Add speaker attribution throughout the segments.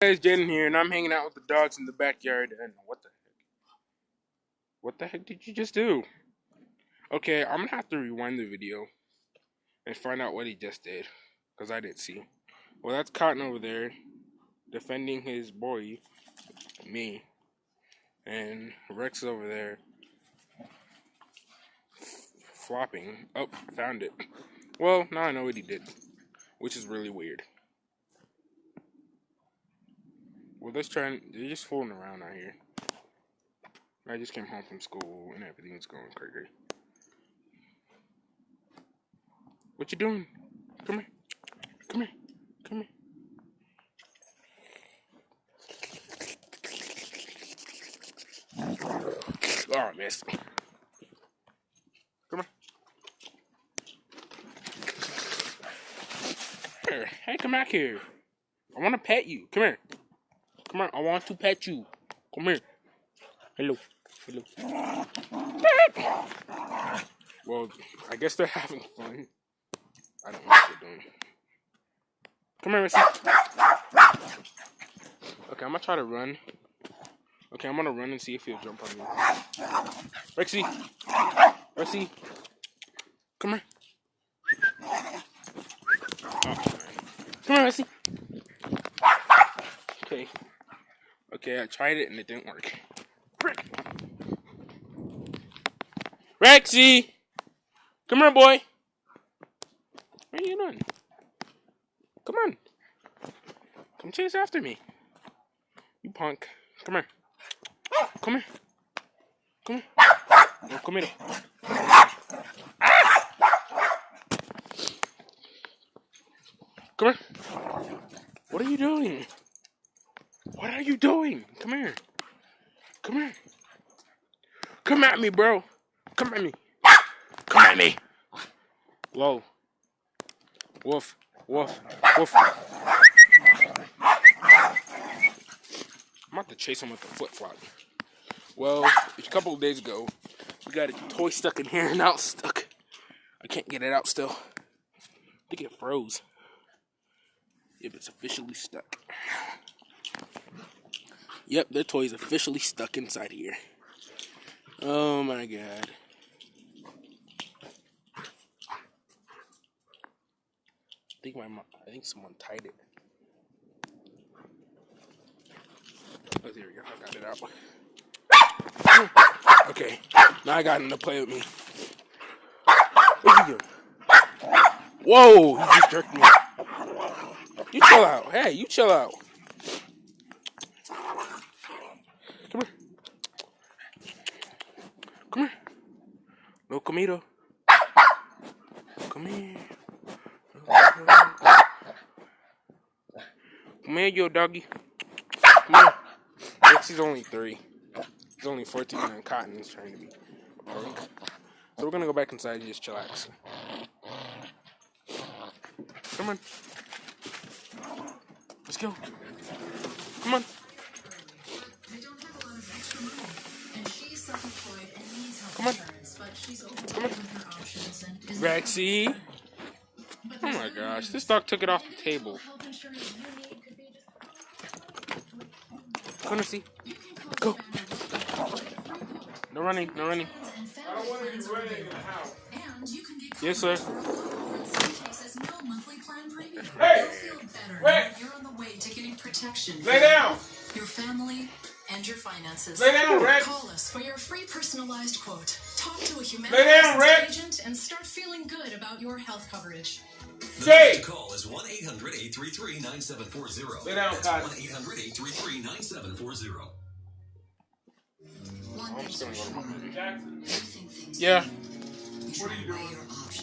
Speaker 1: Hey, it's Jaden here, and I'm hanging out with the dogs in the backyard. And what the heck? What the heck did you just do? Okay, I'm gonna have to rewind the video and find out what he just did, because I didn't see. Well, that's Cotton over there defending his boy, me, and Rex over there flopping. Oh, I found it. Well, now I know what he did, which is really weird. Well, they're just fooling around out here. I just came home from school and everything's going crazy. What you doing? Come here. Come here. Come here. Oh, I missed. Come here. Hey, come back here. I want to pet you. Come here. Come on. I want to pet you. Come here. Hello. Hello. Well, I guess they're having fun. I don't know what they're doing. Come here, Missy. Okay, I'm gonna try to run. Okay, I'm gonna run and see if he'll jump on me. Rexy! Rexy! Come here. Oh, come here, Rexy! Okay. Okay, I tried it and it didn't work. Rexy! Come here, boy! Where are you doing? Come on. Come chase after me. You punk. Come here. Come here. Come here. No, come here. Ah! Come here. What are you doing? What are you doing? Come here. Come here. Come at me, bro. Come at me. Come at me. Whoa. Woof. Woof. Woof. I'm about to chase him with a flip-flop. Well, a couple of days ago, we got a toy stuck in here and now it's stuck. I can't get it out still. I think it froze. Yep, it's officially stuck. Yep, their toy is officially stuck inside here. Oh my god. I think someone tied it. Oh, there we go. I got it out. Okay, now I got him to play with me. What are you doing? Whoa, he just jerked me. You chill out. Hey, you chill out. Come here. Come here. No comido. Come here. Come here, yo doggy. Come here. Rexy's only 3. He's only 14 and Cotton is trying to be a punk. So we're gonna go back inside and just chillax. Come on. Let's go. Come on. Come on. Come on. Rexy. Oh my gosh, this dog took it off the table. Come on, see. Go. No running, no running. I don't want to be running in the house. Yes, sir. Hey! Wait! You're on the way to getting protection. Lay down! Your family and your finances. Lay down, Rex! Call us for your free personalized quote. Talk to a humanitarian agent and start feeling good about your health coverage.
Speaker 2: The number to call is 1-800-833-9740.
Speaker 1: Lay down,
Speaker 2: That's 1-800-833-9740.
Speaker 1: I'm just gonna go to my movie. Yeah.
Speaker 3: What are you doing?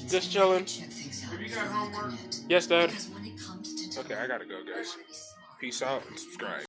Speaker 1: Just chilling.
Speaker 3: Have you got homework?
Speaker 1: Yes, Dad. Okay, I gotta go, guys. Peace out and subscribe.